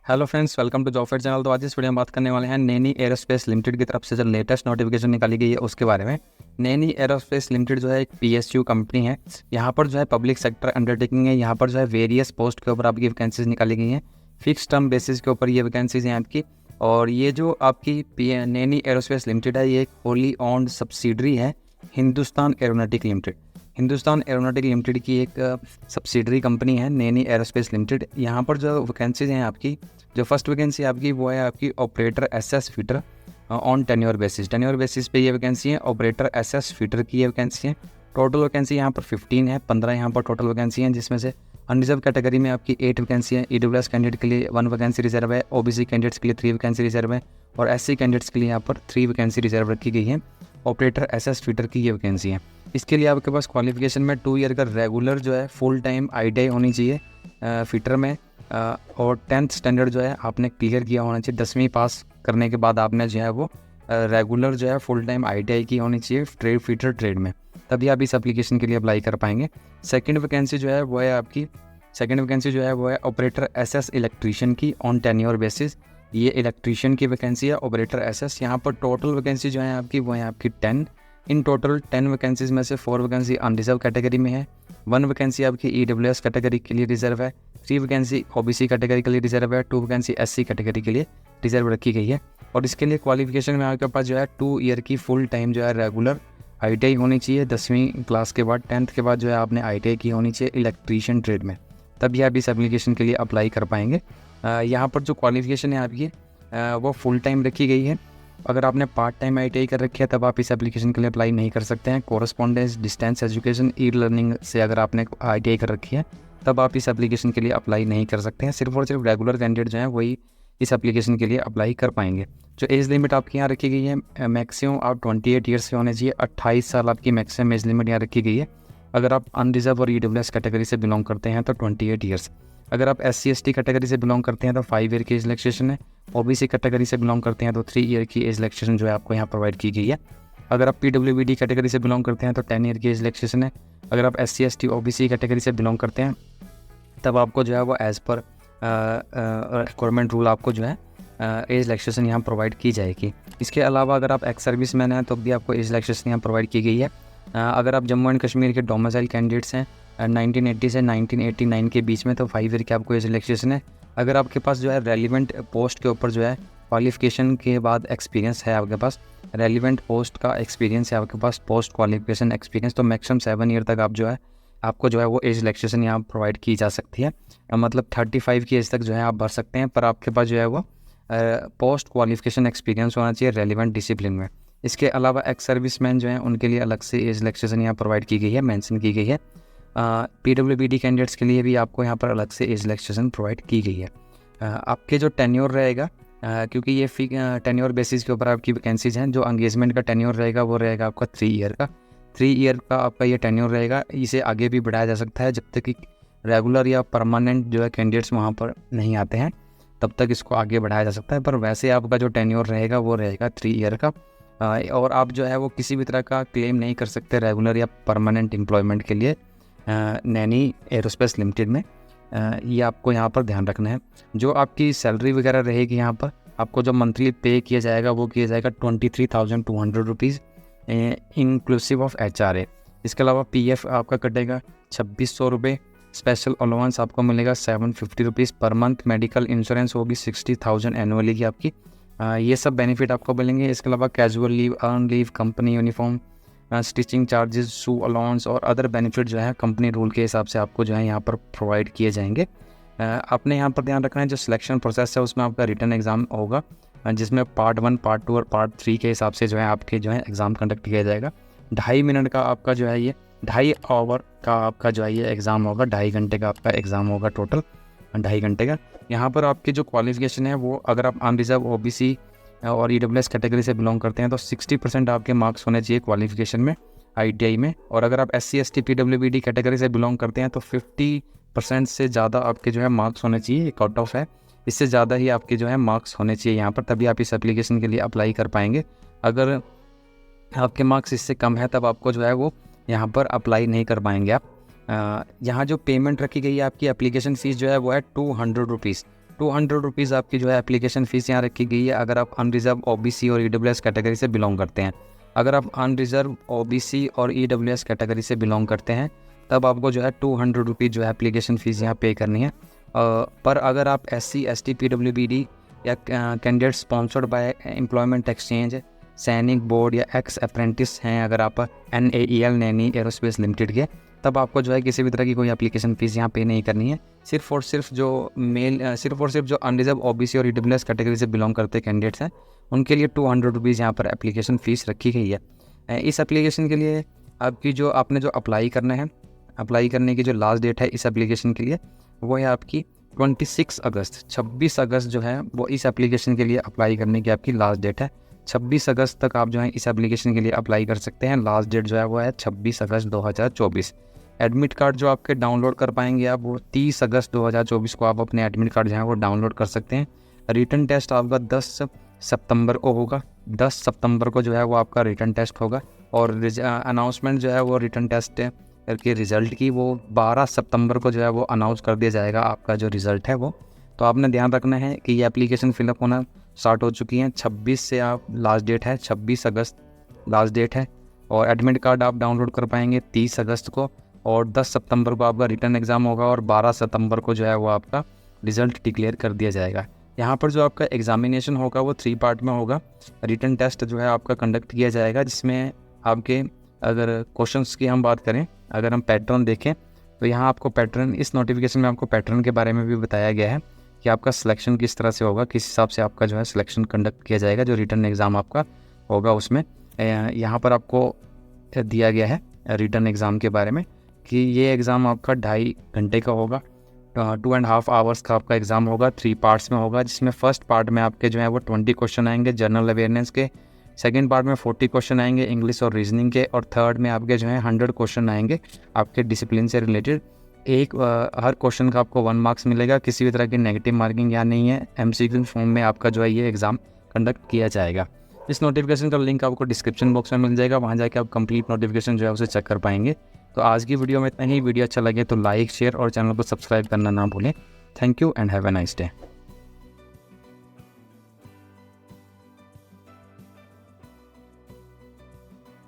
Hello friends, welcome to job fair channel. तो आज इस वीडियो में बात करने वाले हैं नैनी एरोस्पेस लिमिटेड की तरफ से जो लेटेस्ट नोटिफिकेशन निकाली गई है उसके बारे में। नैनी एरोस्पेस लिमिटेड जो है एक पीएसयू कंपनी है। यहाँ पर जो है पब्लिक सेक्टर अंडरटेकिंग है। यहाँ पर जो है वेरियस पोस्ट के ऊपर आपकी वैकेंसीज निकाली गई हैं। फिक्स टर्म बेसिस के ऊपर ये वैकेंसीज हैं आपकी। और ये जो आपकी नैनी एरोस्पेस लिमिटेड है, ये एक होली ऑन्ड सब्सिडरी है Hindustan aeronautic limited. Hindustan aeronautic limited की एक सब्सिडरी कंपनी है नैनी एरोस्पेस लिमिटेड। यहाँ पर जो वैकेंसीज हैं आपकी, जो फर्स्ट वैकेंसी आपकी वो है आपकी operator SS fitter on tenure basis. Tenure basis पे ये वैकेंसी है। ऑपरेटर एसएस फिटर की ये वैकेंसी है। टोटल वैकेंसी यहाँ पर 15 है, 15 यहाँ पर टोटल वैकेंसी हैं, जिसमें से अनरिजर्व कैटेगरी में आपकी 8 वैकेंसी है। ईडब्ल्यूएस कैंडिडेट के लिए 1 वैकेंसी रिजर्व है। ओबीसी कैंडिडेट्स के लिए 3 वैकेंसी रिजर्व है। और एससी कैंडिडेट्स के लिए यहाँ पर 3 वैकेंसी रिजर्व रखी गई है। ऑपरेटर एसएस फिटर की ये वैकेंसी है। इसके लिए आपके पास क्वालिफिकेशन में 2 ईयर का रेगुलर जो है फुल टाइम आईटीआई होनी चाहिए फिटर में। और 10th स्टैंडर्ड जो है आपने क्लियर किया होना चाहिए। 10वीं पास करने के बाद आपने जो है वो रेगुलर जो है फुल टाइम आईटीआई की होनी चाहिए ट्रेड फिटर ट्रेड में, तभी आप इस एप्लीकेशन के लिए अप्लाई कर पाएंगे। सेकंड वैकेंसी जो है वो है आपकी ऑपरेटर एसएस इलेक्ट्रीशियन की ऑन टेन्योर बेसिस। ये इलेक्ट्रीशियन की वैकेंसी है, ऑपरेटर एसएस। यहाँ पर टोटल वैकेंसी जो है आपकी वो है आपकी 10। इन टोटल 10 वैकेंसीज में से 4 वैकेंसी अनरिजर्व कैटेगरी में है। 1 वैकेंसी आपकी ईडब्ल्यूएस कैटेगरी के लिए रिजर्व है। 3 वैकेंसी ओबीसी कैटेगरी के लिए रिजर्व है। 2 वैकेंसी एससी कैटेगरी के लिए रिजर्व रखी गई है। और इसके लिए क्वालिफिकेशन में आपके पास जो है 2 ईयर की फुल टाइम जो है रेगुलर आईटीआई होनी चाहिए। 10वीं क्लास के बाद 10th के बाद जो है आपने आईटीआई की होनी चाहिए इलेक्ट्रीशियन ट्रेड में, तभी आप इस एप्लीकेशन के लिए अप्लाई कर पाएंगे। यहाँ पर जो क्वालिफिकेशन है आपकी वो फुल टाइम रखी गई है। अगर आपने पार्ट टाइम आईटीआई कर रखी है तब आप इस एप्लीकेशन के लिए अप्लाई नहीं कर सकते हैं। Correspondence distance education e learning से अगर आपने आईटीआई कर रखी है तब आप इस एप्लीकेशन के लिए अप्लाई नहीं कर सकते हैं। सिर्फ और सिर्फ रेगुलर कैंडिडेट जो हैं वही इस एप्लीकेशन के लिए अप्लाई कर पाएंगे। जो एज लिमिट आपकी यहाँ रखी गई है, मैक्सिमम आप 28 ईयर्स से होने चाहिए। 28 साल आपकी मैक्सिमम एज लिमिट यहाँ रखी गई है। अगर आप अनरिजर्व और ईडब्ल्यूएस कैटेगरी से बिलोंग करते हैं तो 28 ईयर्स। अगर आप एससी एसटी कैटेगरी से बिलोंग करते हैं तो 5 ईयर की एज रिलैक्सेशन है। ओबीसी कैटेगरी से बिलोंग करते हैं तो 3 ईयर की एज रिलैक्सेशन जो है आपको यहाँ प्रोवाइड की गई है। अगर आप पीडब्ल्यूबीडी कैटेगरी से बिलोंग करते हैं तो 10 ईयर की एज रिलैक्सेशन है। अगर आप एससी एसटी ओबीसी कैटेगरी से बिलोंग करते हैं तब आपको जो है वो एज़ पर गवर्नमेंट रूल आपको जो है एज रिलैक्सेशन यहाँ प्रोवाइड की जाएगी। इसके अलावा अगर आप एक्स सर्विस मैन हैं तो भी आपको एज रिलैक्सेशन यहाँ प्रोवाइड की गई है। अगर आप जम्मू एंड कश्मीर के डोमिसाइल कैंडिडेट्स हैं 1980 से 1989 के बीच में तो 5 ईयर की आपको एज रिलैक्सेशन है। अगर आपके पास जो है रेलिवेंट पोस्ट के ऊपर जो है क्वालिफिकेशन के बाद एक्सपीरियंस है, आपके पास रेलिवेंट पोस्ट का एक्सपीरियंस है, आपके पास पोस्ट क्वालिफिकेशन एक्सपीरियंस, तो मैक्सिमम 7 ईयर तक आप जो है आपको जो है वो एज रिलैक्सेशन यहाँ प्रोवाइड की जा सकती है। मतलब 35 की एज तक जो है आप भर सकते हैं, पर आपके पास जो है वो पोस्ट क्वालिफिकेशन एक्सपीरियंस होना चाहिए रेलिवेंट डिसिप्लिन में। इसके अलावा एक्स सर्विसमैन जो हैं उनके लिए अलग से एज रिलैक्सेशन यहाँ प्रोवाइड की गई है, मेंशन की गई है। पीडब्ल्यूबीडी कैंडिडेट्स के लिए भी आपको यहाँ पर अलग से एज रिलैक्सेशन प्रोवाइड की गई है। आपके जो टेन्योर रहेगा, क्योंकि ये टेन्योर बेसिस के ऊपर आपकी वैकेंसीज हैं, जो एंगेजमेंट का टेन्योर रहेगा वो रहेगा आपका 3 ईयर का। 3 ईयर का आपका ये टेन्योर रहेगा। इसे आगे भी बढ़ाया जा सकता है, जब तक कि रेगुलर या परमानेंट जो है कैंडिडेट्स वहाँ पर नहीं आते हैं तब तक इसको आगे बढ़ाया जा सकता है। पर वैसे आपका जो टेन्योर रहेगा वो रहेगा 3 ईयर का। और आप जो है वो किसी भी तरह का क्लेम नहीं कर सकते रेगुलर या परमानेंट एम्प्लॉयमेंट के लिए नैनी एरोस्पेस लिमिटेड में। ये आपको यहाँ पर ध्यान रखना है। जो आपकी सैलरी वगैरह रहेगी यहाँ पर आपको जो मंथली पे किया जाएगा वो किया जाएगा 23,200 रुपीज़ इंक्लूसिव ऑफ HRA। इसके अलावा PF आपका कटेगा 2600 रुपये। स्पेशल अलाउंस आपको मिलेगा 750 rupees per month. Medical insurance होगी 60,000 एनुअली की आपकी। ये सब बेनिफिट आपको मिलेंगे। इसके अलावा casual leave, earn leave, company uniform, stitching charges, shoe allowance और अदर बेनिफिट जो है कंपनी रूल के हिसाब से आपको जो है यहाँ पर प्रोवाइड किए जाएंगे। आपने यहाँ पर ध्यान रखना है जो सिलेक्शन प्रोसेस है उसमें आपका रिटन एग्ज़ाम होगा, जिसमें पार्ट 1, पार्ट 2 और पार्ट 3 के हिसाब से जो है आपके जो है एग्ज़ाम कंडक्ट किया जाएगा। 2.5 मिनट का आपका जो है ये 2.5 आवर का आपका जो है ये एग्ज़ाम होगा। 2.5 घंटे का आपका एग्ज़ाम होगा, टोटल 2.5 घंटे का। यहाँ पर आपकी जो क्वालिफिकेशन है वो अगर आप अनरिजर्व ओबीसी और ईडब्ल्यूएस कैटेगरी से बिलोंग करते हैं तो 60% आपके मार्क्स होने चाहिए क्वालिफिकेशन में आईटीआई में। और अगर आप एससी एसटी पीडब्ल्यूबीडी कैटेगरी से बिलोंग करते हैं तो 50% से ज़्यादा आपके जो है मार्क्स होने चाहिए। कट ऑफ है, इससे ज़्यादा ही आपके जो है मार्क्स होने चाहिए यहाँ पर, तभी आप इस एप्लीकेशन के लिए अप्लाई कर पाएंगे। अगर आपके मार्क्स इससे कम है तब आपको जो है वो यहाँ पर अप्लाई नहीं कर पाएंगे आप। यहाँ जो पेमेंट रखी गई है आपकी एप्लीकेशन फ़ीस जो है वो है 200 रुपीज़। ₹200 आपकी जो है एप्लीकेशन फ़ीस यहाँ रखी गई है अगर आप अनरिजर्व OBC और EWS कैटेगरी से बिलोंग करते हैं। अगर आप अनरिजर्व OBC और EWS कैटेगरी से बिलोंग करते हैं तब आपको जो है ₹200 जो है एप्लीकेशन फ़ीस यहाँ पे करनी है। पर अगर आप SC, ST, PWBD या candidate sponsored by employment exchange, सैनिक बोर्ड या एक्स अप्रेंटिस हैं, अगर आप NAEL नैनी एरोस्पेस लिमिटेड के, तब आपको जो है किसी भी तरह की कोई एप्लीकेशन फ़ीस यहाँ पे नहीं करनी है। सिर्फ और सिर्फ जो अनरिजर्व OBC और EWS कैटेगरी से बिलोंग करते कैंडिडेट्स हैं उनके लिए ₹200 यहाँ पर एप्लीकेशन फ़ीस रखी गई है। इस एप्लीकेशन के लिए आपने जो अप्लाई करना है, अप्लाई करने की जो लास्ट डेट है इस एप्लीकेशन के लिए वो है आपकी 26 अगस्त जो है वो इस एप्लीकेशन के लिए अप्लाई करने की आपकी लास्ट डेट है। 26 अगस्त तक आप जो है इस एप्लीकेशन के लिए अप्लाई कर सकते हैं। लास्ट डेट जो है वो है 26 अगस्त 2024। एडमिट कार्ड जो आपके डाउनलोड कर पाएंगे आप वो 30 अगस्त 2024 को आप अपने एडमिट कार्ड जो है वो डाउनलोड कर सकते हैं। रिटन टेस्ट आपका 10 सितंबर को होगा। 10 सितंबर को जो है वो आपका रिटन टेस्ट होगा और अनाउंसमेंट जो है वो रिटन टेस्ट के रिज़ल्ट की वो 12 सितंबर को जो है वो अनाउंस कर दिया जाएगा आपका जो रिज़ल्ट है वो। तो आपने ध्यान रखना है कि ये एप्लीकेशन फिलअप होना स्टार्ट हो चुकी हैं। 26 से आप लास्ट डेट है, 26 अगस्त लास्ट डेट है और एडमिट कार्ड आप डाउनलोड कर पाएंगे 30 अगस्त को और 10 सितंबर को आपका रिटर्न एग्ज़ाम होगा और 12 सितंबर को जो है वो आपका रिज़ल्ट डिक्लेयर कर दिया जाएगा। यहाँ पर जो आपका एग्ज़ामिनेशन होगा वो 3 पार्ट में होगा। रिटन टेस्ट जो है आपका कंडक्ट किया जाएगा जिसमें आपके अगर क्वेश्चंस की हम बात करें, अगर हम पैटर्न देखें तो यहाँ आपको पैटर्न, इस नोटिफिकेशन में आपको पैटर्न के बारे में भी बताया गया है कि आपका सिलेक्शन किस तरह से होगा, किस हिसाब से आपका जो है सिलेक्शन कंडक्ट किया जाएगा जो रिटर्न एग्ज़ाम आपका होगा। उसमें यहाँ पर आपको दिया गया है रिटर्न एग्ज़ाम के बारे में कि ये एग्ज़ाम आपका 2.5 घंटे का होगा। 2.5 आवर्स का आपका एग्ज़ाम होगा। 3 पार्ट्स में होगा जिसमें फर्स्ट पार्ट में आपके जो है वो 20 क्वेश्चन आएंगे जनरल अवेयरनेस के, सेकंड पार्ट में 40 क्वेश्चन आएंगे इंग्लिश और रीजनिंग के और थर्ड में आपके जो है 100 क्वेश्चन आएंगे आपके डिसिप्लिन से रिलेटेड। हर क्वेश्चन का आपको 1 मार्क्स मिलेगा। किसी भी तरह की नेगेटिव मार्किंग यहाँ नहीं है। MCQ फॉर्म में आपका जो है ये एग्ज़ाम कंडक्ट किया जाएगा। इस नोटिफिकेशन का लिंक आपको डिस्क्रिप्शन बॉक्स में मिल जाएगा, वहाँ जाके आप कंप्लीट नोटिफिकेशन जो है उसे चेक कर पाएंगे। तो आज की वीडियो में इतना ही। वीडियो अच्छा लगे तो लाइक, शेयर और चैनल को सब्सक्राइब करना ना भूलें। Thank you and have a nice day.